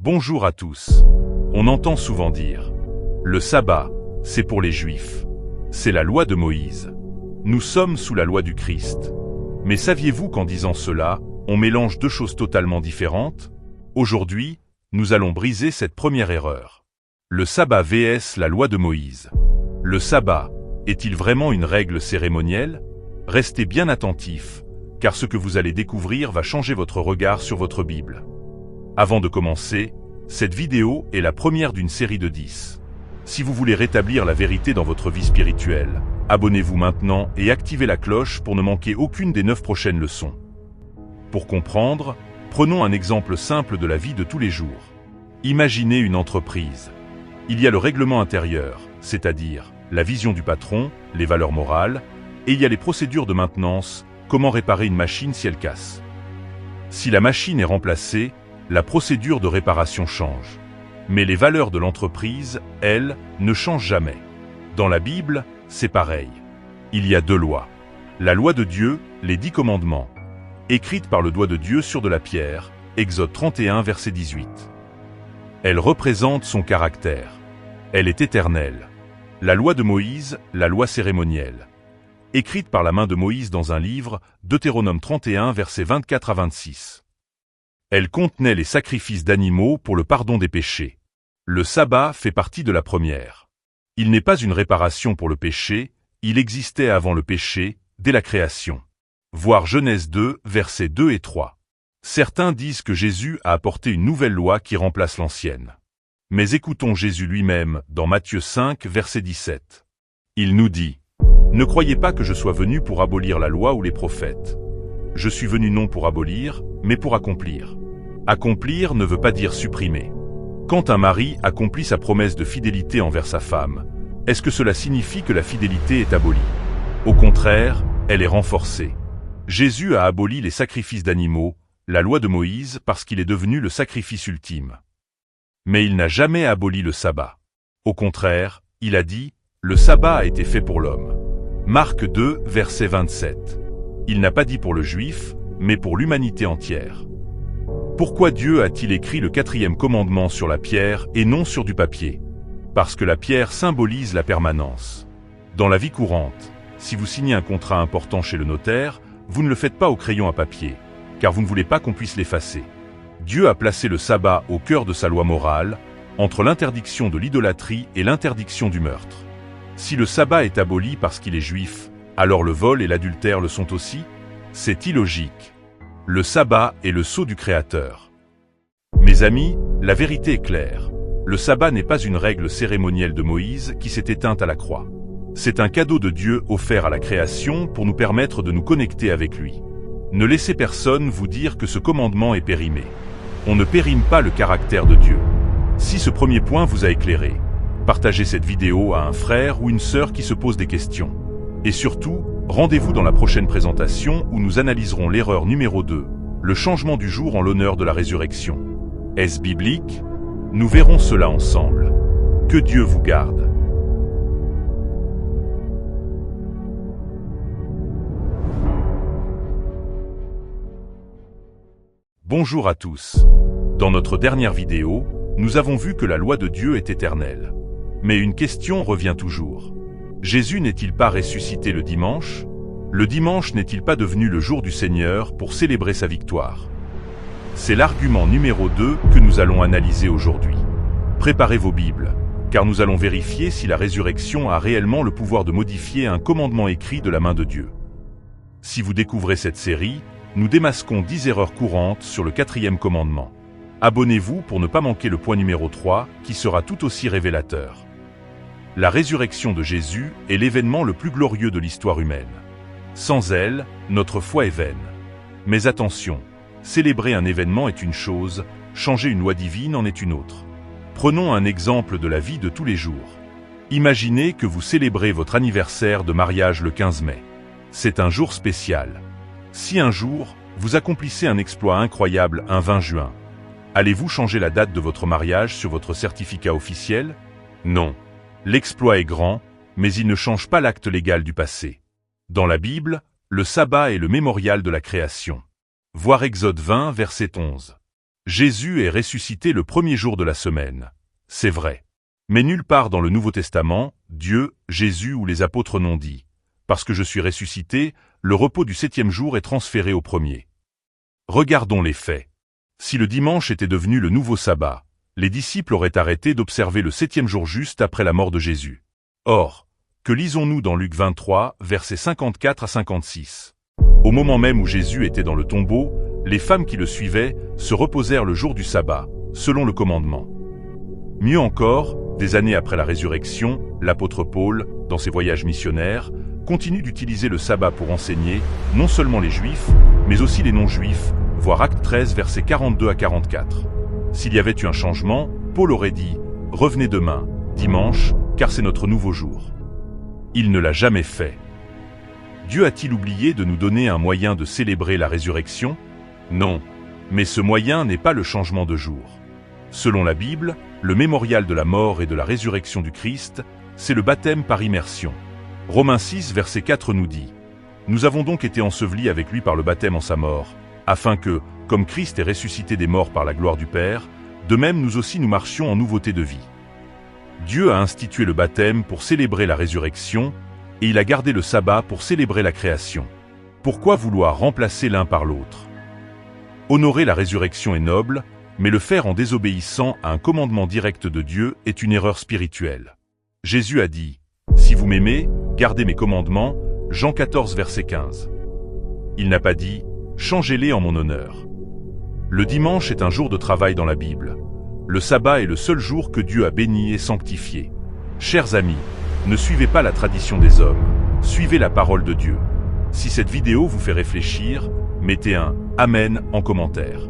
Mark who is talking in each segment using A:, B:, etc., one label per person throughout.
A: Bonjour à tous. On entend souvent dire « Le sabbat, c'est pour les Juifs. C'est la loi de Moïse. Nous sommes sous la loi du Christ. » Mais saviez-vous qu'en disant cela, on mélange deux choses totalement différentes? Aujourd'hui, nous allons briser cette première erreur. Le sabbat vs la loi de Moïse. Le sabbat, est-il vraiment une règle cérémonielle? Restez bien attentifs, car ce que vous allez découvrir va changer votre regard sur votre Bible. Avant de commencer, cette vidéo est la première d'une série de 10. Si vous voulez rétablir la vérité dans votre vie spirituelle, abonnez-vous maintenant et activez la cloche pour ne manquer aucune des 9 prochaines leçons. Pour comprendre, prenons un exemple simple de la vie de tous les jours. Imaginez une entreprise. Il y a le règlement intérieur, c'est-à-dire la vision du patron, les valeurs morales, et il y a les procédures de maintenance, comment réparer une machine si elle casse. Si la machine est remplacée, la procédure de réparation change. Mais les valeurs de l'entreprise, elles, ne changent jamais. Dans la Bible, c'est pareil. Il y a deux lois. La loi de Dieu, les 10 commandements, écrite par le doigt de Dieu sur de la pierre, Exode 31, verset 18. Elle représente son caractère. Elle est éternelle. La loi de Moïse, la loi cérémonielle, écrite par la main de Moïse dans un livre, Deutéronome 31, versets 24 à 26. Elle contenait les sacrifices d'animaux pour le pardon des péchés. Le sabbat fait partie de la première. Il n'est pas une réparation pour le péché, il existait avant le péché, dès la création. Voir Genèse 2, versets 2 et 3. Certains disent que Jésus a apporté une nouvelle loi qui remplace l'ancienne. Mais écoutons Jésus lui-même dans Matthieu 5, verset 17. Il nous dit « Ne croyez pas que je sois venu pour abolir la loi ou les prophètes. Je suis venu non pour abolir, mais pour accomplir. » Accomplir ne veut pas dire supprimer. Quand un mari accomplit sa promesse de fidélité envers sa femme, est-ce que cela signifie que la fidélité est abolie? Au contraire, elle est renforcée. Jésus a aboli les sacrifices d'animaux, la loi de Moïse, parce qu'il est devenu le sacrifice ultime. Mais il n'a jamais aboli le sabbat. Au contraire, il a dit « Le sabbat a été fait pour l'homme ». Marc 2, verset 27. Il n'a pas dit pour le juif, mais pour l'humanité entière. Pourquoi Dieu a-t-il écrit le 4e commandement sur la pierre et non sur du papier? Parce que la pierre symbolise la permanence. Dans la vie courante, si vous signez un contrat important chez le notaire, vous ne le faites pas au crayon à papier, car vous ne voulez pas qu'on puisse l'effacer. Dieu a placé le sabbat au cœur de sa loi morale, entre l'interdiction de l'idolâtrie et l'interdiction du meurtre. Si le sabbat est aboli parce qu'il est juif, alors le vol et l'adultère le sont aussi? C'est illogique. Le sabbat est le sceau du Créateur. Mes amis, la vérité est claire. Le sabbat n'est pas une règle cérémonielle de Moïse qui s'est éteinte à la croix. C'est un cadeau de Dieu offert à la création pour nous permettre de nous connecter avec lui. Ne laissez personne vous dire que ce commandement est périmé. On ne périme pas le caractère de Dieu. Si ce premier point vous a éclairé, partagez cette vidéo à un frère ou une sœur qui se pose des questions. Et surtout, rendez-vous dans la prochaine présentation où nous analyserons l'erreur numéro 2, le changement du jour en l'honneur de la résurrection. Est-ce biblique? Nous verrons cela ensemble. Que Dieu vous garde. Bonjour à tous. Dans notre dernière vidéo, nous avons vu que la loi de Dieu est éternelle. Mais une question revient toujours. Jésus n'est-il pas ressuscité le dimanche? Le dimanche n'est-il pas devenu le jour du Seigneur pour célébrer sa victoire? C'est l'argument numéro 2 que nous allons analyser aujourd'hui. Préparez vos Bibles, car nous allons vérifier si la résurrection a réellement le pouvoir de modifier un commandement écrit de la main de Dieu. Si vous découvrez cette série, nous démasquons 10 erreurs courantes sur le 4e commandement. Abonnez-vous pour ne pas manquer le point numéro 3, qui sera tout aussi révélateur. La résurrection de Jésus est l'événement le plus glorieux de l'histoire humaine. Sans elle, notre foi est vaine. Mais attention, célébrer un événement est une chose, changer une loi divine en est une autre. Prenons un exemple de la vie de tous les jours. Imaginez que vous célébrez votre anniversaire de mariage le 15 mai. C'est un jour spécial. Si un jour, vous accomplissez un exploit incroyable un 20 juin, allez-vous changer la date de votre mariage sur votre certificat officiel? Non. L'exploit est grand, mais il ne change pas l'acte légal du passé. Dans la Bible, le sabbat est le mémorial de la création. Voir Exode 20, verset 11. Jésus est ressuscité le premier jour de la semaine. C'est vrai. Mais nulle part dans le Nouveau Testament, Dieu, Jésus ou les apôtres n'ont dit « Parce que je suis ressuscité, le repos du 7e jour est transféré au premier ». Regardons les faits. Si le dimanche était devenu le nouveau sabbat, les disciples auraient arrêté d'observer le 7e jour juste après la mort de Jésus. Or, que lisons-nous dans Luc 23, versets 54 à 56 ? Au moment même où Jésus était dans le tombeau, les femmes qui le suivaient se reposèrent le jour du sabbat, selon le commandement. Mieux encore, des années après la résurrection, l'apôtre Paul, dans ses voyages missionnaires, continue d'utiliser le sabbat pour enseigner, non seulement les Juifs, mais aussi les non-Juifs, voir Acte 13, versets 42 à 44. S'il y avait eu un changement, Paul aurait dit « Revenez demain, dimanche, car c'est notre nouveau jour ». Il ne l'a jamais fait. Dieu a-t-il oublié de nous donner un moyen de célébrer la résurrection? Non, mais ce moyen n'est pas le changement de jour. Selon la Bible, le mémorial de la mort et de la résurrection du Christ, c'est le baptême par immersion. Romains 6, verset 4 nous dit « Nous avons donc été ensevelis avec lui par le baptême en sa mort, afin que, comme Christ est ressuscité des morts par la gloire du Père, de même nous aussi nous marchions en nouveauté de vie. » Dieu a institué le baptême pour célébrer la résurrection, et il a gardé le sabbat pour célébrer la création. Pourquoi vouloir remplacer l'un par l'autre? Honorer la résurrection est noble, mais le faire en désobéissant à un commandement direct de Dieu est une erreur spirituelle. Jésus a dit « Si vous m'aimez, gardez mes commandements » Jean 14, verset 15. Il n'a pas dit « Changez-les en mon honneur ». Le dimanche est un jour de travail dans la Bible. Le sabbat est le seul jour que Dieu a béni et sanctifié. Chers amis, ne suivez pas la tradition des hommes, suivez la parole de Dieu. Si cette vidéo vous fait réfléchir, mettez un « Amen » en commentaire.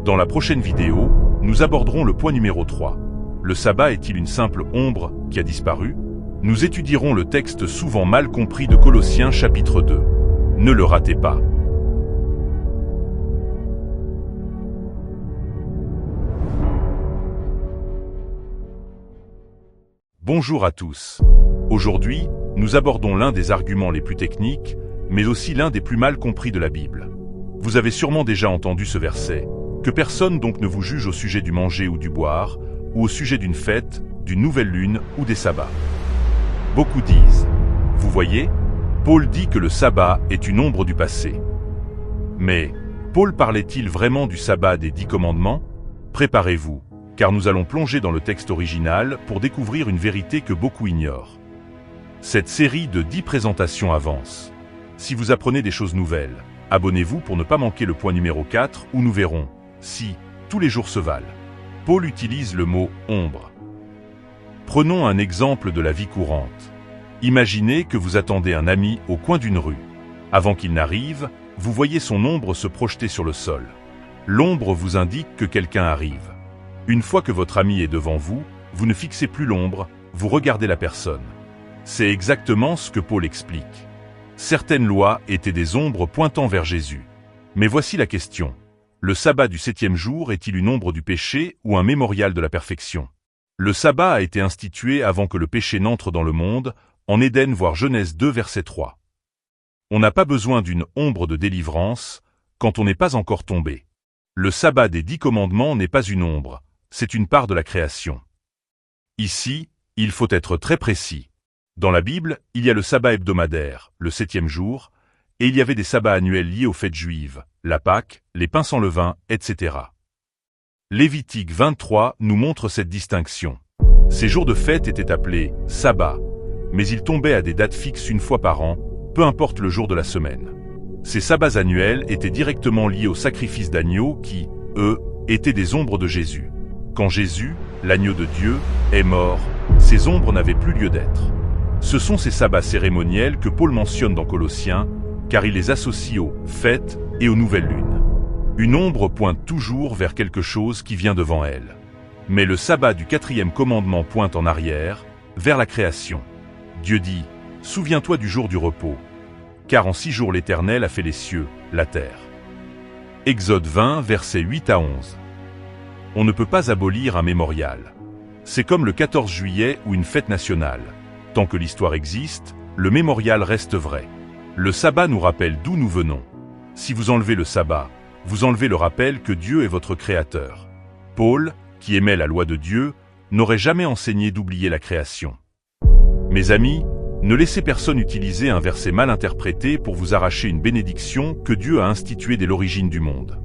A: Dans la prochaine vidéo, nous aborderons le point numéro 3. Le sabbat est-il une simple ombre qui a disparu? Nous étudierons le texte souvent mal compris de Colossiens chapitre 2. Ne le ratez pas. Bonjour à tous. Aujourd'hui, nous abordons l'un des arguments les plus techniques, mais aussi l'un des plus mal compris de la Bible. Vous avez sûrement déjà entendu ce verset. Que personne donc ne vous juge au sujet du manger ou du boire, ou au sujet d'une fête, d'une nouvelle lune ou des sabbats. Beaucoup disent, vous voyez, Paul dit que le sabbat est une ombre du passé. Mais, Paul parlait-il vraiment du sabbat des 10 commandements? Préparez-vous, car nous allons plonger dans le texte original pour découvrir une vérité que beaucoup ignorent. Cette série de 10 présentations avance. Si vous apprenez des choses nouvelles, abonnez-vous pour ne pas manquer le point numéro 4 où nous verrons si tous les jours se valent. Paul utilise le mot « ombre ». Prenons un exemple de la vie courante. Imaginez que vous attendez un ami au coin d'une rue. Avant qu'il n'arrive, vous voyez son ombre se projeter sur le sol. L'ombre vous indique que quelqu'un arrive. Une fois que votre ami est devant vous, vous ne fixez plus l'ombre, vous regardez la personne. C'est exactement ce que Paul explique. Certaines lois étaient des ombres pointant vers Jésus. Mais voici la question. Le sabbat du 7e jour est-il une ombre du péché ou un mémorial de la perfection? Le sabbat a été institué avant que le péché n'entre dans le monde, en Éden voir Genèse 2 verset 3. On n'a pas besoin d'une ombre de délivrance quand on n'est pas encore tombé. Le sabbat des 10 commandements n'est pas une ombre, c'est une part de la création. Ici, il faut être très précis. Dans la Bible, il y a le sabbat hebdomadaire, le 7e jour, et il y avait des sabbats annuels liés aux fêtes juives, la Pâque, les pains sans levain, etc. Lévitique 23 nous montre cette distinction. Ces jours de fête étaient appelés « sabbats », mais ils tombaient à des dates fixes une fois par an, peu importe le jour de la semaine. Ces sabbats annuels étaient directement liés aux sacrifices d'agneaux qui, eux, étaient des ombres de Jésus. Quand Jésus, l'agneau de Dieu, est mort, ces ombres n'avaient plus lieu d'être. Ce sont ces sabbats cérémoniels que Paul mentionne dans Colossiens, car il les associe aux fêtes et aux nouvelles lunes. Une ombre pointe toujours vers quelque chose qui vient devant elle. Mais le sabbat du 4e commandement pointe en arrière, vers la création. Dieu dit « Souviens-toi du jour du repos, car en 6 jours l'Éternel a fait les cieux, la terre. » Exode 20, versets 8 à 11. On ne peut pas abolir un mémorial. C'est comme le 14 juillet ou une fête nationale. Tant que l'histoire existe, le mémorial reste vrai. Le sabbat nous rappelle d'où nous venons. Si vous enlevez le sabbat, Vous enlevez le rappel que Dieu est votre créateur. Paul, qui aimait la loi de Dieu, n'aurait jamais enseigné d'oublier la création. Mes amis, ne laissez personne utiliser un verset mal interprété pour vous arracher une bénédiction que Dieu a instituée dès l'origine du monde.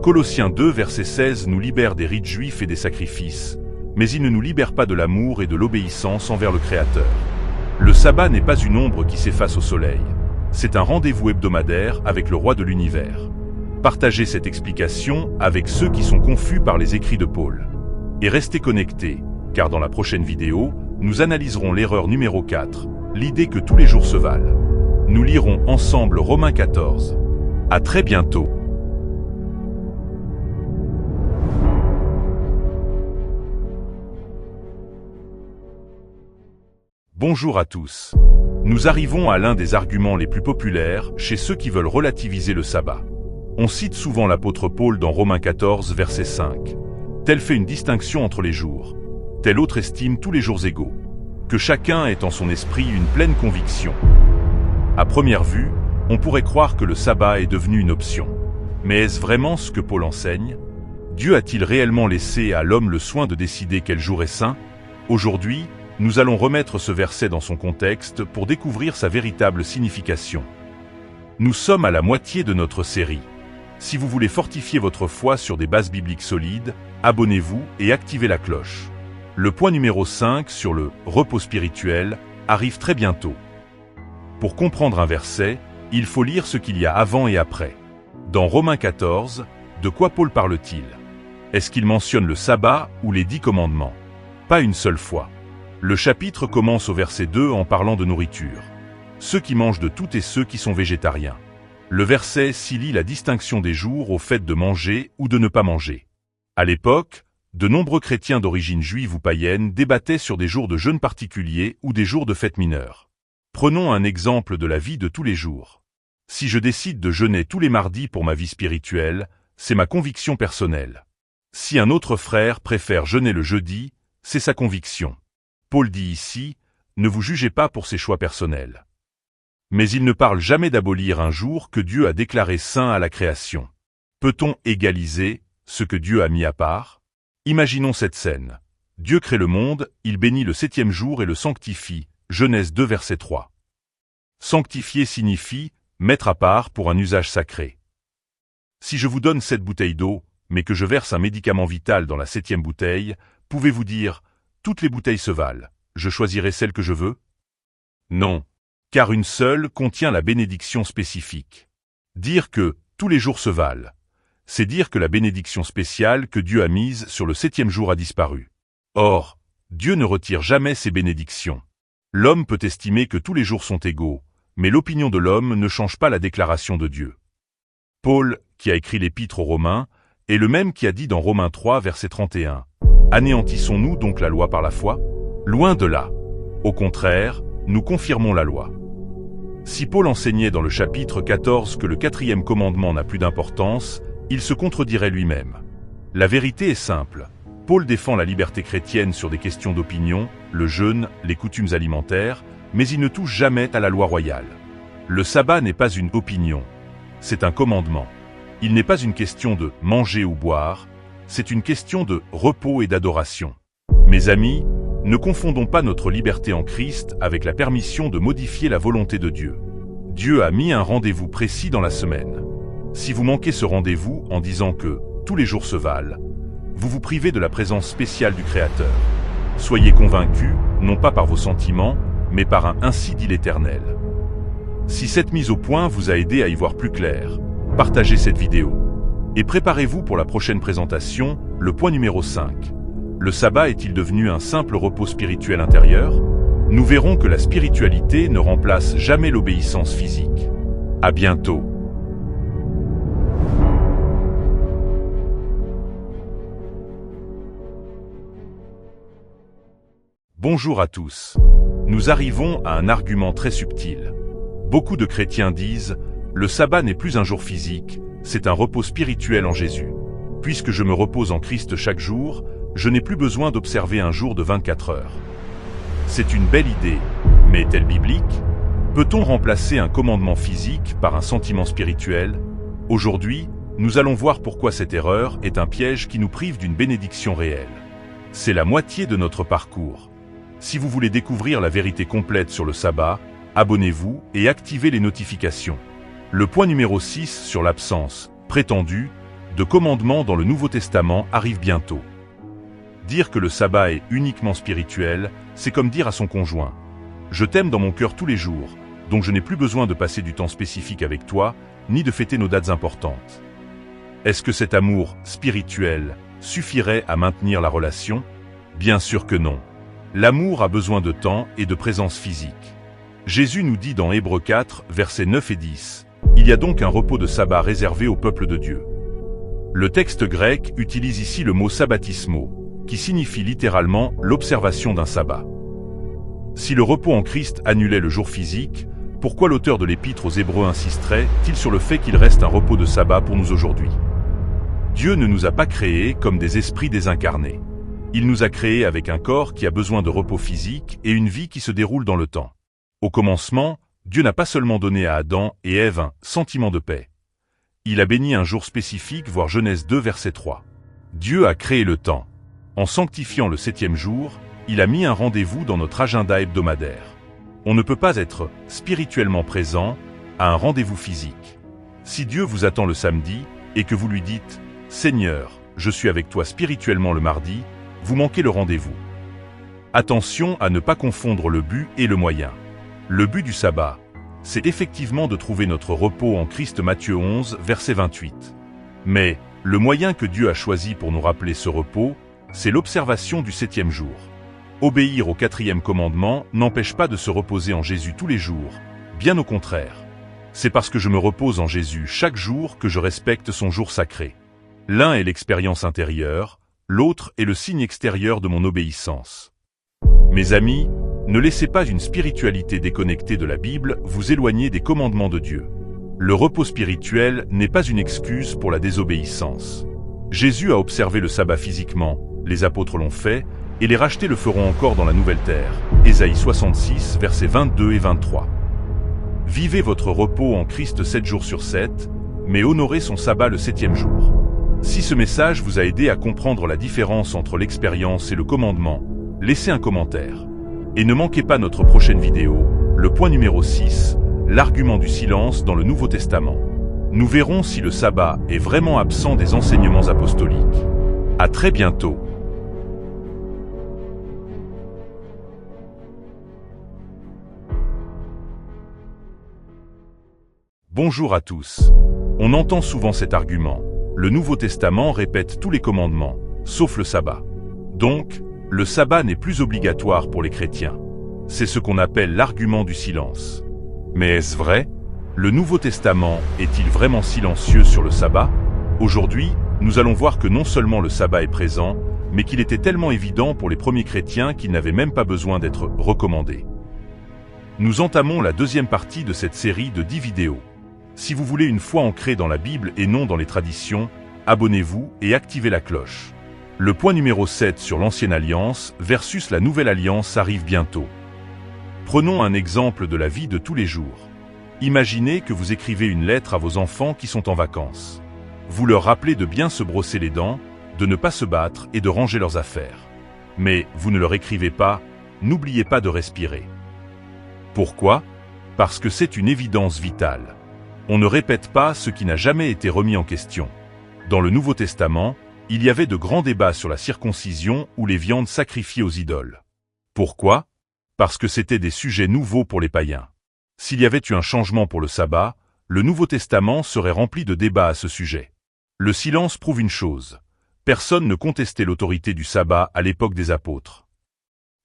A: Colossiens 2, verset 16 nous libère des rites juifs et des sacrifices, mais il ne nous libère pas de l'amour et de l'obéissance envers le Créateur. Le sabbat n'est pas une ombre qui s'efface au soleil. C'est un rendez-vous hebdomadaire avec le roi de l'univers. Partagez cette explication avec ceux qui sont confus par les écrits de Paul. Et restez connectés, car dans la prochaine vidéo, nous analyserons l'erreur numéro 4, l'idée que tous les jours se valent. Nous lirons ensemble Romains 14. À très bientôt. Bonjour à tous. Nous arrivons à l'un des arguments les plus populaires chez ceux qui veulent relativiser le sabbat. On cite souvent l'apôtre Paul dans Romains 14, verset 5. Tel fait une distinction entre les jours. Tel autre estime tous les jours égaux. Que chacun ait en son esprit une pleine conviction. À première vue, on pourrait croire que le sabbat est devenu une option. Mais est-ce vraiment ce que Paul enseigne? Dieu a-t-il réellement laissé à l'homme le soin de décider quel jour est saint? Aujourd'hui, nous allons remettre ce verset dans son contexte pour découvrir sa véritable signification. Nous sommes à la moitié de notre série. Si vous voulez fortifier votre foi sur des bases bibliques solides, abonnez-vous et activez la cloche. Le point numéro 5 sur le repos spirituel arrive très bientôt. Pour comprendre un verset, il faut lire ce qu'il y a avant et après. Dans Romains 14, de quoi Paul parle-t-il? Est-ce qu'il mentionne le sabbat ou les 10 commandements? Pas une seule fois. Le chapitre commence au verset 2 en parlant de nourriture. Ceux qui mangent de tout et ceux qui sont végétariens. Le verset s'y lie la distinction des jours au fait de manger ou de ne pas manger. À l'époque, de nombreux chrétiens d'origine juive ou païenne débattaient sur des jours de jeûne particuliers ou des jours de fête mineure. Prenons un exemple de la vie de tous les jours. Si je décide de jeûner tous les mardis pour ma vie spirituelle, c'est ma conviction personnelle. Si un autre frère préfère jeûner le jeudi, c'est sa conviction. Paul dit ici, ne vous jugez pas pour ses choix personnels. Mais il ne parle jamais d'abolir un jour que Dieu a déclaré saint à la création. Peut-on égaliser ce que Dieu a mis à part? Imaginons cette scène. Dieu crée le monde, il bénit le 7e jour et le sanctifie. Genèse 2 verset 3. Sanctifier signifie mettre à part pour un usage sacré. Si je vous donne 7 bouteilles d'eau, mais que je verse un médicament vital dans la 7e bouteille, pouvez-vous dire « toutes les bouteilles se valent, je choisirai celle que je veux » ? Non, car une seule contient la bénédiction spécifique. Dire que « tous les jours se valent », c'est dire que la bénédiction spéciale que Dieu a mise sur le 7e jour a disparu. Or, Dieu ne retire jamais ses bénédictions. L'homme peut estimer que tous les jours sont égaux, mais l'opinion de l'homme ne change pas la déclaration de Dieu. Paul, qui a écrit l'épître aux Romains, est le même qui a dit dans Romains 3, verset 31. « Anéantissons-nous donc la loi par la foi? Loin de là. Au contraire, nous confirmons la loi. » Si Paul enseignait dans le chapitre 14 que le 4e commandement n'a plus d'importance, il se contredirait lui-même. La vérité est simple. Paul défend la liberté chrétienne sur des questions d'opinion, le jeûne, les coutumes alimentaires, mais il ne touche jamais à la loi royale. Le sabbat n'est pas une opinion, c'est un commandement. Il n'est pas une question de manger ou boire, c'est une question de repos et d'adoration. Mes amis, ne confondons pas notre liberté en Christ avec la permission de modifier la volonté de Dieu. Dieu a mis un rendez-vous précis dans la semaine. Si vous manquez ce rendez-vous en disant que tous les jours se valent, vous vous privez de la présence spéciale du Créateur. Soyez convaincus, non pas par vos sentiments, mais par un « ainsi dit l'Éternel ». Si cette mise au point vous a aidé à y voir plus clair, partagez cette vidéo. Et préparez-vous pour la prochaine présentation, le point numéro 5. Le sabbat est-il devenu un simple repos spirituel intérieur? Nous verrons que la spiritualité ne remplace jamais l'obéissance physique. À bientôt. Bonjour à tous. Nous arrivons à un argument très subtil. Beaucoup de chrétiens disent « Le sabbat n'est plus un jour physique, c'est un repos spirituel en Jésus. Puisque je me repose en Christ chaque jour, je n'ai plus besoin d'observer un jour de 24 heures. » C'est une belle idée, mais est-elle biblique? Peut-on remplacer un commandement physique par un sentiment spirituel? Aujourd'hui, Nous allons voir pourquoi cette erreur est un piège qui nous prive d'une bénédiction réelle. C'est la moitié de notre parcours. Si vous voulez découvrir la vérité complète sur le sabbat, abonnez-vous et activez les notifications. Le point numéro 6 sur l'absence, prétendue, de commandements dans le Nouveau Testament arrive bientôt. Dire que le sabbat est uniquement spirituel, c'est comme dire à son conjoint « Je t'aime dans mon cœur tous les jours, donc je n'ai plus besoin de passer du temps spécifique avec toi, ni de fêter nos dates importantes. » Est-ce que cet amour spirituel suffirait à maintenir la relation? Bien sûr que non. L'amour a besoin de temps et de présence physique. Jésus nous dit dans Hébreux 4, versets 9 et 10, « Il y a donc un repos de sabbat réservé au peuple de Dieu. » Le texte grec utilise ici le mot sabbatismo, qui signifie littéralement l'observation d'un sabbat. Si le repos en Christ annulait le jour physique, pourquoi l'auteur de l'Épître aux Hébreux insisterait-il sur le fait qu'il reste un repos de sabbat pour nous aujourd'hui? Dieu ne nous a pas créés comme des esprits désincarnés. Il nous a créés avec un corps qui a besoin de repos physique et une vie qui se déroule dans le temps. Au commencement, Dieu n'a pas seulement donné à Adam et Ève un sentiment de paix. Il a béni un jour spécifique, voir Genèse 2, verset 3. Dieu a créé le temps. En sanctifiant le 7e jour, il a mis un rendez-vous dans notre agenda hebdomadaire. On ne peut pas être spirituellement présent à un rendez-vous physique. Si Dieu vous attend le samedi et que vous lui dites « Seigneur, je suis avec toi spirituellement le mardi », vous manquez le rendez-vous. Attention à ne pas confondre le but et le moyen. Le but du sabbat, c'est effectivement de trouver notre repos en Christ. Matthieu 11, verset 28. Mais le moyen que Dieu a choisi pour nous rappeler ce repos, c'est l'observation du 7e jour. Obéir au 4e commandement n'empêche pas de se reposer en Jésus tous les jours, bien au contraire. C'est parce que je me repose en Jésus chaque jour que je respecte son jour sacré. L'un est l'expérience intérieure, l'autre est le signe extérieur de mon obéissance. Mes amis, ne laissez pas une spiritualité déconnectée de la Bible vous éloigner des commandements de Dieu. Le repos spirituel n'est pas une excuse pour la désobéissance. Jésus a observé le sabbat physiquement, les apôtres l'ont fait, et les rachetés le feront encore dans la nouvelle terre. Ésaïe 66, versets 22 et 23. Vivez votre repos en Christ 7 jours sur 7, mais honorez son sabbat le 7e jour. Si ce message vous a aidé à comprendre la différence entre l'expérience et le commandement, laissez un commentaire. Et ne manquez pas notre prochaine vidéo, le point numéro 6, l'argument du silence dans le Nouveau Testament. Nous verrons si le sabbat est vraiment absent des enseignements apostoliques. À très bientôt. Bonjour à tous. On entend souvent cet argument. Le Nouveau Testament répète tous les commandements, sauf le sabbat. Donc, le sabbat n'est plus obligatoire pour les chrétiens. C'est ce qu'on appelle l'argument du silence. Mais est-ce vrai? Le Nouveau Testament est-il vraiment silencieux sur le sabbat? Aujourd'hui, nous allons voir que non seulement le sabbat est présent, mais qu'il était tellement évident pour les premiers chrétiens qu'il n'avait même pas besoin d'être recommandé. Nous entamons la deuxième partie de cette série de 10 vidéos. Si vous voulez une foi ancrée dans la Bible et non dans les traditions, abonnez-vous et activez la cloche. Le point numéro 7 sur l'Ancienne Alliance versus la Nouvelle Alliance arrive bientôt. Prenons un exemple de la vie de tous les jours. Imaginez que vous écrivez une lettre à vos enfants qui sont en vacances. Vous leur rappelez de bien se brosser les dents, de ne pas se battre et de ranger leurs affaires. Mais vous ne leur écrivez pas « N'oubliez pas de respirer ». Pourquoi? Parce que c'est une évidence vitale. On ne répète pas ce qui n'a jamais été remis en question. Dans le Nouveau Testament, il y avait de grands débats sur la circoncision ou les viandes sacrifiées aux idoles. Pourquoi? Parce que c'était des sujets nouveaux pour les païens. S'il y avait eu un changement pour le sabbat, le Nouveau Testament serait rempli de débats à ce sujet. Le silence prouve une chose. Personne ne contestait l'autorité du sabbat à l'époque des apôtres.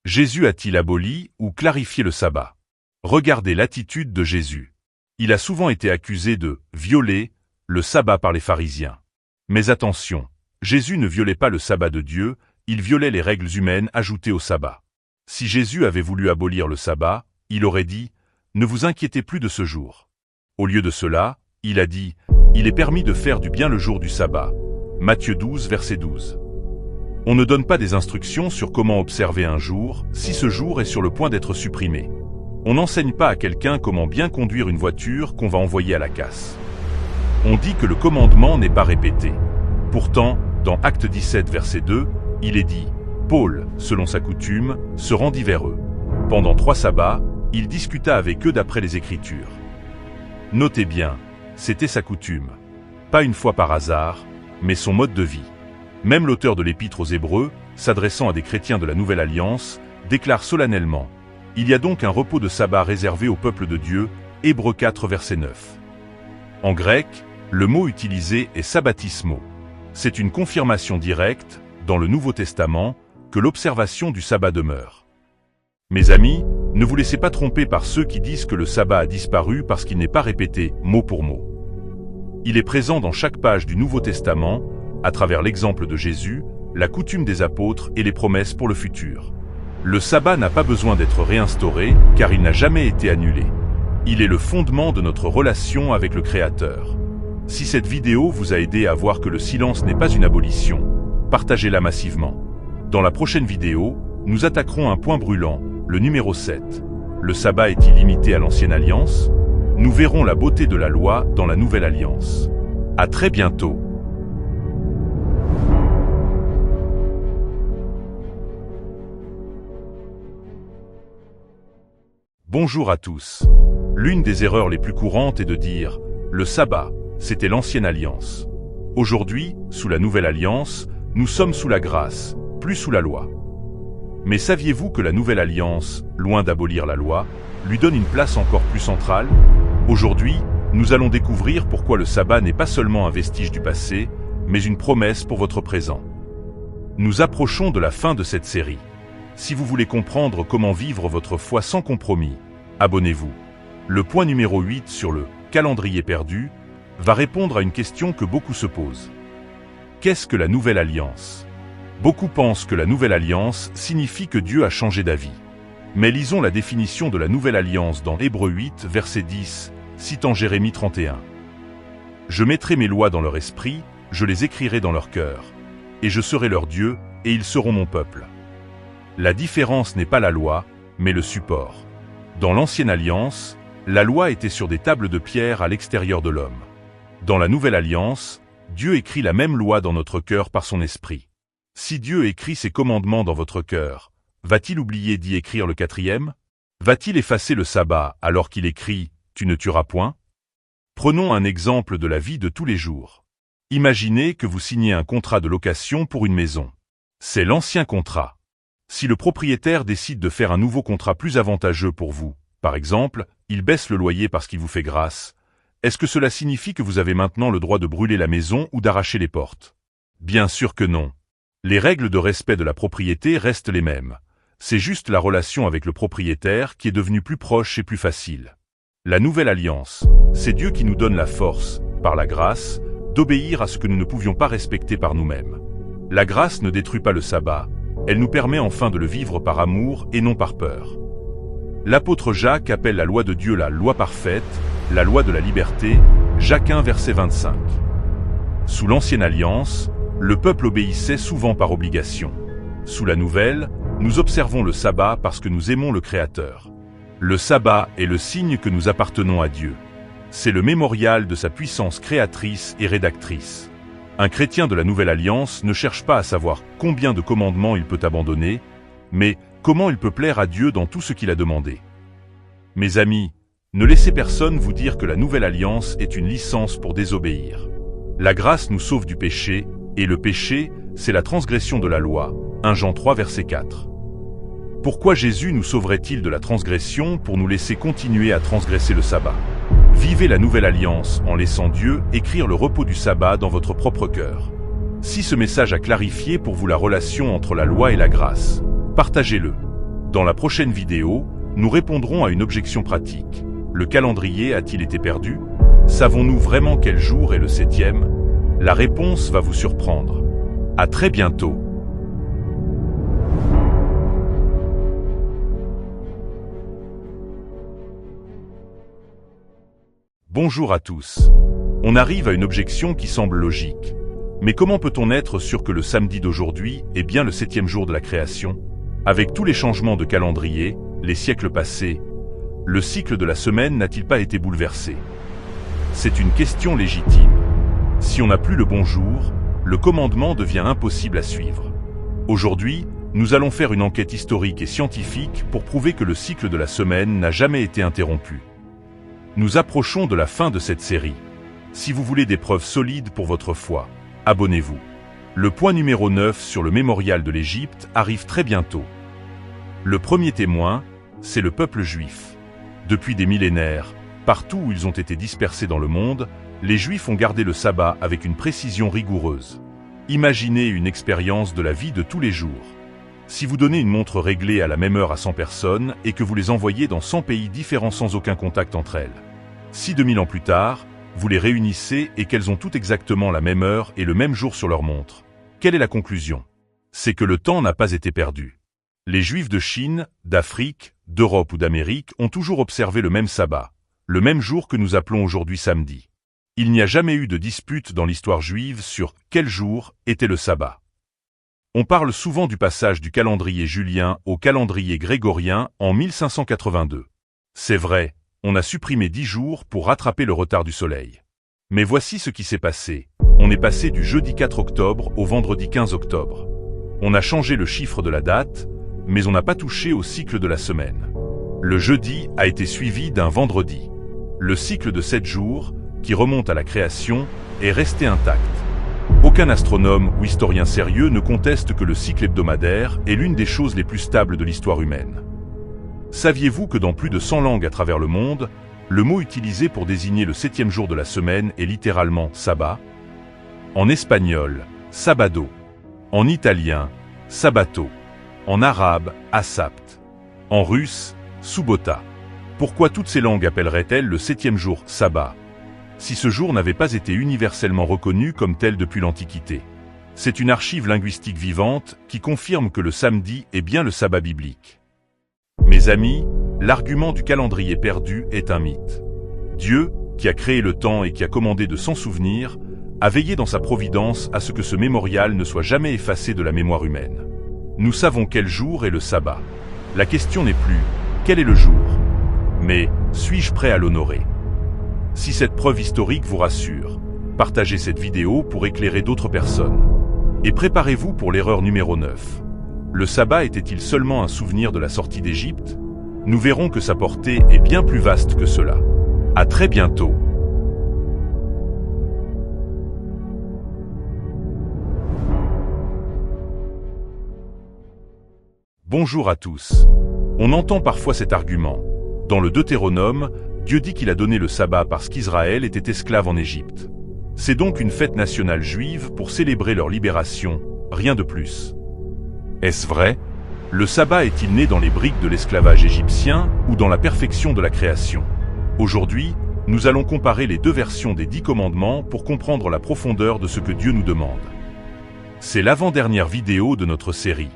A: Jésus a-t-il aboli ou clarifié le sabbat? Regardez l'attitude de Jésus. Il a souvent été accusé de violer le sabbat par les pharisiens. Mais attention, Jésus ne violait pas le sabbat de Dieu, il violait les règles humaines ajoutées au sabbat. Si Jésus avait voulu abolir le sabbat, il aurait dit « Ne vous inquiétez plus de ce jour ». Au lieu de cela, il a dit « Il est permis de faire du bien le jour du sabbat ». Matthieu 12, verset 12. On ne donne pas des instructions sur comment observer un jour, si ce jour est sur le point d'être supprimé. On n'enseigne pas à quelqu'un comment bien conduire une voiture qu'on va envoyer à la casse. On dit que le commandement n'est pas répété. Pourtant, dans Actes 17 verset 2, il est dit « Paul, selon sa coutume, se rendit vers eux. Pendant 3 sabbats, il discuta avec eux d'après les Écritures. » Notez bien, c'était sa coutume. Pas une fois par hasard, mais son mode de vie. Même l'auteur de l'Épître aux Hébreux, s'adressant à des chrétiens de la Nouvelle Alliance, déclare solennellement « Il y a donc un repos de sabbat réservé au peuple de Dieu » Hébreux 4 verset 9. En grec, le mot utilisé est sabbatismo. C'est une confirmation directe, dans le Nouveau Testament, que l'observation du sabbat demeure. Mes amis, ne vous laissez pas tromper par ceux qui disent que le sabbat a disparu parce qu'il n'est pas répété mot pour mot. Il est présent dans chaque page du Nouveau Testament, à travers l'exemple de Jésus, la coutume des apôtres et les promesses pour le futur. Le sabbat n'a pas besoin d'être réinstauré, car il n'a jamais été annulé. Il est le fondement de notre relation avec le Créateur. Si cette vidéo vous a aidé à voir que le silence n'est pas une abolition, partagez-la massivement. Dans la prochaine vidéo, nous attaquerons un point brûlant, le numéro 7. Le sabbat est-il limité à l'Ancienne Alliance? Nous verrons la beauté de la loi dans la Nouvelle Alliance. À très bientôt. Bonjour à tous. L'une des erreurs les plus courantes est de dire « le sabbat, c'était l'Ancienne Alliance. Aujourd'hui, sous la Nouvelle Alliance, nous sommes sous la grâce, plus sous la loi. » Mais saviez-vous que la Nouvelle Alliance, loin d'abolir la loi, lui donne une place encore plus centrale? Aujourd'hui, nous allons découvrir pourquoi le sabbat n'est pas seulement un vestige du passé, mais une promesse pour votre présent. Nous approchons de la fin de cette série. Si vous voulez comprendre comment vivre votre foi sans compromis, abonnez-vous. Le point numéro 8 sur le « calendrier perdu » va répondre à une question que beaucoup se posent. Qu'est-ce que la Nouvelle Alliance? Beaucoup pensent que la Nouvelle Alliance signifie que Dieu a changé d'avis. Mais lisons la définition de la Nouvelle Alliance dans Hébreux 8, verset 10, citant Jérémie 31. « Je mettrai mes lois dans leur esprit, je les écrirai dans leur cœur. Et je serai leur Dieu, et ils seront mon peuple. » La différence n'est pas la loi, mais le support. Dans l'Ancienne Alliance, la loi était sur des tables de pierre à l'extérieur de l'homme. Dans la Nouvelle Alliance, Dieu écrit la même loi dans notre cœur par son esprit. Si Dieu écrit ses commandements dans votre cœur, va-t-il oublier d'y écrire le 4e? Va-t-il effacer le sabbat alors qu'il écrit « Tu ne tueras point » Prenons un exemple de la vie de tous les jours. Imaginez que vous signez un contrat de location pour une maison. C'est l'ancien contrat. Si le propriétaire décide de faire un nouveau contrat plus avantageux pour vous, par exemple, il baisse le loyer parce qu'il vous fait grâce, est-ce que cela signifie que vous avez maintenant le droit de brûler la maison ou d'arracher les portes? Bien sûr que non. Les règles de respect de la propriété restent les mêmes. C'est juste la relation avec le propriétaire qui est devenue plus proche et plus facile. La Nouvelle Alliance, c'est Dieu qui nous donne la force, par la grâce, d'obéir à ce que nous ne pouvions pas respecter par nous-mêmes. La grâce ne détruit pas le sabbat, elle nous permet enfin de le vivre par amour et non par peur. L'apôtre Jacques appelle la loi de Dieu la loi parfaite, la loi de la liberté, Jacques 1 verset 25. Sous l'Ancienne Alliance, le peuple obéissait souvent par obligation. Sous la Nouvelle, nous observons le sabbat parce que nous aimons le Créateur. Le sabbat est le signe que nous appartenons à Dieu. C'est le mémorial de sa puissance créatrice et rédactrice. Un chrétien de la Nouvelle Alliance ne cherche pas à savoir combien de commandements il peut abandonner, mais comment il peut plaire à Dieu dans tout ce qu'il a demandé. Mes amis, ne laissez personne vous dire que la Nouvelle Alliance est une licence pour désobéir. La grâce nous sauve du péché, et le péché, c'est la transgression de la loi, 1 Jean 3 verset 4. Pourquoi Jésus nous sauverait-il de la transgression pour nous laisser continuer à transgresser le sabbat? Vivez la Nouvelle Alliance en laissant Dieu écrire le repos du sabbat dans votre propre cœur. Si ce message a clarifié pour vous la relation entre la loi et la grâce, partagez-le. Dans la prochaine vidéo, nous répondrons à une objection pratique. Le calendrier a-t-il été perdu? Savons-nous vraiment quel jour est le 7e? La réponse va vous surprendre. À très bientôt. Bonjour à tous. On arrive à une objection qui semble logique. Mais comment peut-on être sûr que le samedi d'aujourd'hui est bien le 7e jour de la création? Avec tous les changements de calendrier, les siècles passés, le cycle de la semaine n'a-t-il pas été bouleversé? C'est une question légitime. Si on n'a plus le bon jour, le commandement devient impossible à suivre. Aujourd'hui, nous allons faire une enquête historique et scientifique pour prouver que le cycle de la semaine n'a jamais été interrompu. Nous approchons de la fin de cette série. Si vous voulez des preuves solides pour votre foi, abonnez-vous. Le point numéro 9 sur le mémorial de l'Égypte arrive très bientôt. Le premier témoin, c'est le peuple juif. Depuis des millénaires, partout où ils ont été dispersés dans le monde, les Juifs ont gardé le sabbat avec une précision rigoureuse. Imaginez une expérience de la vie de tous les jours. Si vous donnez une montre réglée à la même heure à 100 personnes et que vous les envoyez dans 100 pays différents sans aucun contact entre elles, si 2000 ans plus tard, vous les réunissez et qu'elles ont toutes exactement la même heure et le même jour sur leur montre, quelle est la conclusion? C'est que le temps n'a pas été perdu. Les Juifs de Chine, d'Afrique, d'Europe ou d'Amérique ont toujours observé le même sabbat, le même jour que nous appelons aujourd'hui samedi. Il n'y a jamais eu de dispute dans l'histoire juive sur quel jour était le sabbat. On parle souvent du passage du calendrier julien au calendrier grégorien en 1582. C'est vrai, on a supprimé 10 jours pour rattraper le retard du soleil. Mais voici ce qui s'est passé. On est passé du jeudi 4 octobre au vendredi 15 octobre. On a changé le chiffre de la date, mais on n'a pas touché au cycle de la semaine. Le jeudi a été suivi d'un vendredi. Le cycle de 7 jours, qui remonte à la création, est resté intact. Aucun astronome ou historien sérieux ne conteste que le cycle hebdomadaire est l'une des choses les plus stables de l'histoire humaine. Saviez-vous que dans plus de 100 langues à travers le monde, le mot utilisé pour désigner le 7e jour de la semaine est littéralement « sabbat ». En espagnol, sabado. En italien, sabato. En arabe, asapt. En russe, subota. Pourquoi toutes ces langues appelleraient-elles le 7e jour sabbat, si ce jour n'avait pas été universellement reconnu comme tel depuis l'Antiquité? C'est une archive linguistique vivante qui confirme que le samedi est bien le sabbat biblique. Mes amis, l'argument du calendrier perdu est un mythe. Dieu, qui a créé le temps et qui a commandé de s'en souvenir, a veillé dans sa providence à ce que ce mémorial ne soit jamais effacé de la mémoire humaine. Nous savons quel jour est le sabbat. La question n'est plus « quel est le jour ?», mais « suis-je prêt à l'honorer ?» Si cette preuve historique vous rassure, partagez cette vidéo pour éclairer d'autres personnes. Et préparez-vous pour l'erreur numéro 9. Le sabbat était-il seulement un souvenir de la sortie d'Égypte? Nous verrons que sa portée est bien plus vaste que cela. À très bientôt. Bonjour à tous. On entend parfois cet argument. Dans le Deutéronome, Dieu dit qu'il a donné le sabbat parce qu'Israël était esclave en Égypte. C'est donc une fête nationale juive pour célébrer leur libération, rien de plus. Est-ce vrai? Le sabbat est-il né dans les briques de l'esclavage égyptien ou dans la perfection de la création? Aujourd'hui, nous allons comparer les deux versions des 10 commandements pour comprendre la profondeur de ce que Dieu nous demande. C'est l'avant-dernière vidéo de notre série.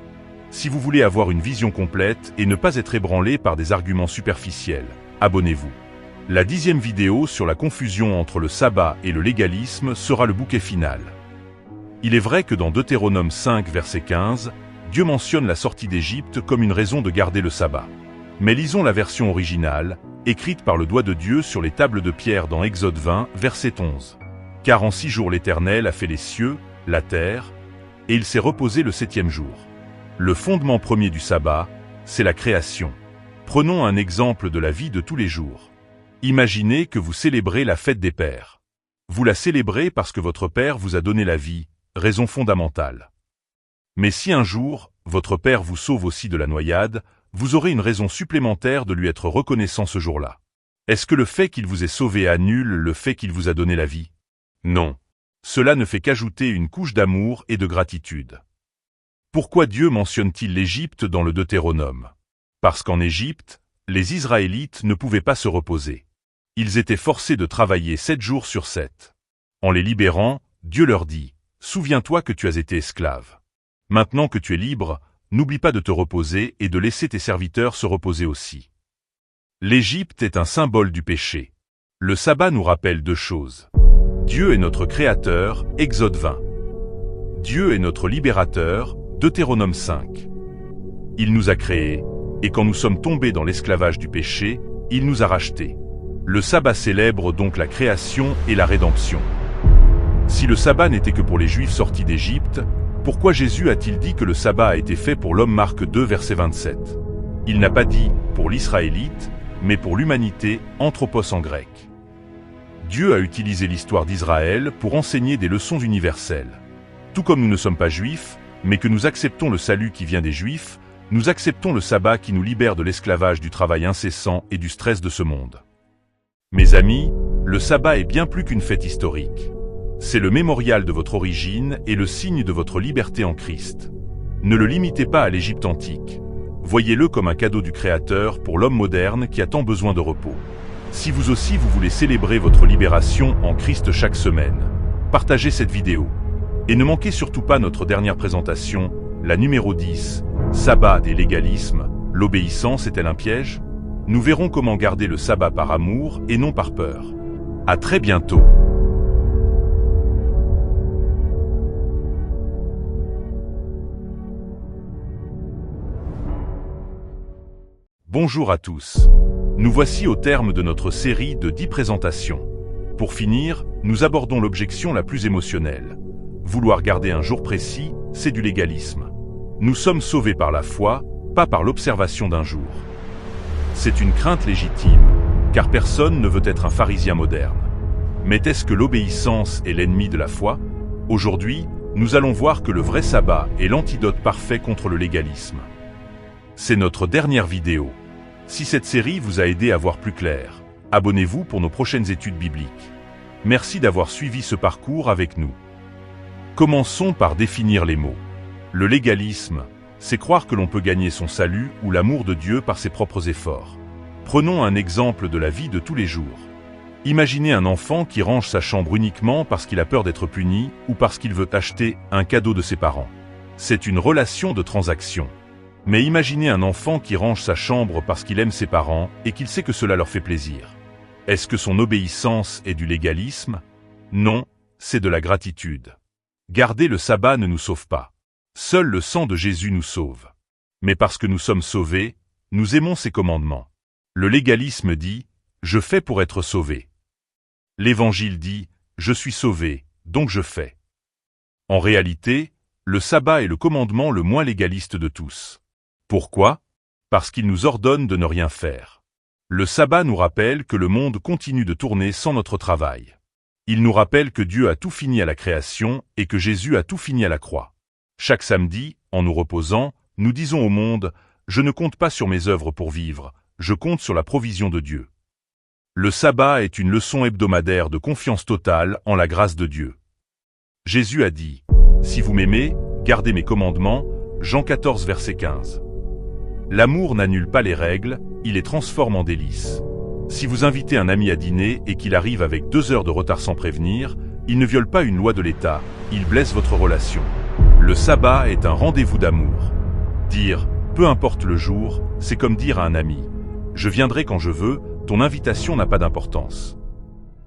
A: Si vous voulez avoir une vision complète et ne pas être ébranlé par des arguments superficiels, abonnez-vous. La 10e vidéo sur la confusion entre le sabbat et le légalisme sera le bouquet final. Il est vrai que dans Deutéronome 5 verset 15, Dieu mentionne la sortie d'Égypte comme une raison de garder le sabbat. Mais lisons la version originale, écrite par le doigt de Dieu sur les tables de pierre dans Exode 20 verset 11. Car en 6 jours l'Éternel a fait les cieux, la terre, et il s'est reposé le 7e jour. Le fondement premier du sabbat, c'est la création. Prenons un exemple de la vie de tous les jours. Imaginez que vous célébrez la fête des pères. Vous la célébrez parce que votre père vous a donné la vie, raison fondamentale. Mais si un jour, votre père vous sauve aussi de la noyade, vous aurez une raison supplémentaire de lui être reconnaissant ce jour-là. Est-ce que le fait qu'il vous ait sauvé annule le fait qu'il vous a donné la vie? Non. Cela ne fait qu'ajouter une couche d'amour et de gratitude. Pourquoi Dieu mentionne-t-il l'Égypte dans le Deutéronome? Parce qu'en Égypte, les Israélites ne pouvaient pas se reposer. Ils étaient forcés de travailler 7 jours sur 7. En les libérant, Dieu leur dit « Souviens-toi que tu as été esclave. Maintenant que tu es libre, n'oublie pas de te reposer et de laisser tes serviteurs se reposer aussi. » L'Égypte est un symbole du péché. Le sabbat nous rappelle 2 choses. Dieu est notre Créateur, Exode 20. Dieu est notre Libérateur, Deutéronome 5. Il nous a créés, et quand nous sommes tombés dans l'esclavage du péché, il nous a rachetés. Le sabbat célèbre donc la création et la rédemption. Si le sabbat n'était que pour les Juifs sortis d'Égypte, pourquoi Jésus a-t-il dit que le sabbat a été fait pour l'homme? Marc 2, verset 27. Il n'a pas dit « pour l'Israélite », mais pour l'humanité, anthropos en grec. Dieu a utilisé l'histoire d'Israël pour enseigner des leçons universelles. Tout comme nous ne sommes pas juifs, mais que nous acceptons le salut qui vient des Juifs, nous acceptons le sabbat qui nous libère de l'esclavage du travail incessant et du stress de ce monde. Mes amis, le sabbat est bien plus qu'une fête historique. C'est le mémorial de votre origine et le signe de votre liberté en Christ. Ne le limitez pas à l'Égypte antique. Voyez-le comme un cadeau du Créateur pour l'homme moderne qui a tant besoin de repos. Si vous aussi vous voulez célébrer votre libération en Christ chaque semaine, partagez cette vidéo. Et ne manquez surtout pas notre dernière présentation, la numéro 10, Sabbat et légalisme, l'obéissance est-elle un piège? Nous verrons comment garder le sabbat par amour et non par peur. À très bientôt. Bonjour à tous. Nous voici au terme de notre série de 10 présentations. Pour finir, nous abordons l'objection la plus émotionnelle. Vouloir garder un jour précis, c'est du légalisme. Nous sommes sauvés par la foi, pas par l'observation d'un jour. C'est une crainte légitime, car personne ne veut être un pharisien moderne. Mais est-ce que l'obéissance est l'ennemi de la foi? Aujourd'hui, nous allons voir que le vrai sabbat est l'antidote parfait contre le légalisme. C'est notre dernière vidéo. Si cette série vous a aidé à voir plus clair, abonnez-vous pour nos prochaines études bibliques. Merci d'avoir suivi ce parcours avec nous. Commençons par définir les mots. Le légalisme, c'est croire que l'on peut gagner son salut ou l'amour de Dieu par ses propres efforts. Prenons un exemple de la vie de tous les jours. Imaginez un enfant qui range sa chambre uniquement parce qu'il a peur d'être puni ou parce qu'il veut acheter un cadeau de ses parents. C'est une relation de transaction. Mais imaginez un enfant qui range sa chambre parce qu'il aime ses parents et qu'il sait que cela leur fait plaisir. Est-ce que son obéissance est du légalisme? Non, c'est de la gratitude. Garder le sabbat ne nous sauve pas. Seul le sang de Jésus nous sauve. Mais parce que nous sommes sauvés, nous aimons ses commandements. Le légalisme dit « je fais pour être sauvé ». L'Évangile dit « je suis sauvé, donc je fais ». En réalité, le sabbat est le commandement le moins légaliste de tous. Pourquoi? Parce qu'il nous ordonne de ne rien faire. Le sabbat nous rappelle que le monde continue de tourner sans notre travail. Il nous rappelle que Dieu a tout fini à la création et que Jésus a tout fini à la croix. Chaque samedi, en nous reposant, nous disons au monde « Je ne compte pas sur mes œuvres pour vivre, je compte sur la provision de Dieu ». Le sabbat est une leçon hebdomadaire de confiance totale en la grâce de Dieu. Jésus a dit « Si vous m'aimez, gardez mes commandements » Jean 14, verset 15. L'amour n'annule pas les règles, il les transforme en délices. Si vous invitez un ami à dîner et qu'il arrive avec 2 heures de retard sans prévenir, il ne viole pas une loi de l'État, il blesse votre relation. Le sabbat est un rendez-vous d'amour. Dire « peu importe le jour », c'est comme dire à un ami « je viendrai quand je veux, ton invitation n'a pas d'importance ».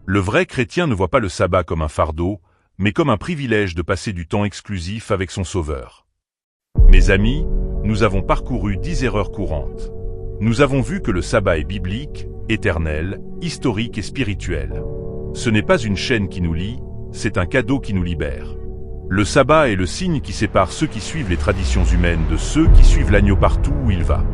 A: Le vrai chrétien ne voit pas le sabbat comme un fardeau, mais comme un privilège de passer du temps exclusif avec son Sauveur. Mes amis, nous avons parcouru 10 erreurs courantes. Nous avons vu que le sabbat est biblique, éternel, historique et spirituel. Ce n'est pas une chaîne qui nous lie, c'est un cadeau qui nous libère. Le sabbat est le signe qui sépare ceux qui suivent les traditions humaines de ceux qui suivent l'agneau partout où il va.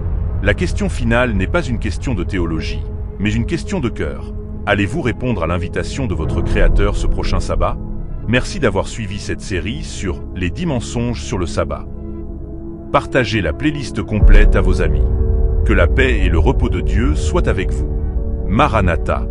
A: La question finale n'est pas une question de théologie, mais une question de cœur. Allez-vous répondre à l'invitation de votre Créateur ce prochain sabbat? Merci d'avoir suivi cette série sur les 10 mensonges sur le sabbat. Partagez la playlist complète à vos amis. Que la paix et le repos de Dieu soient avec vous. Maranatha.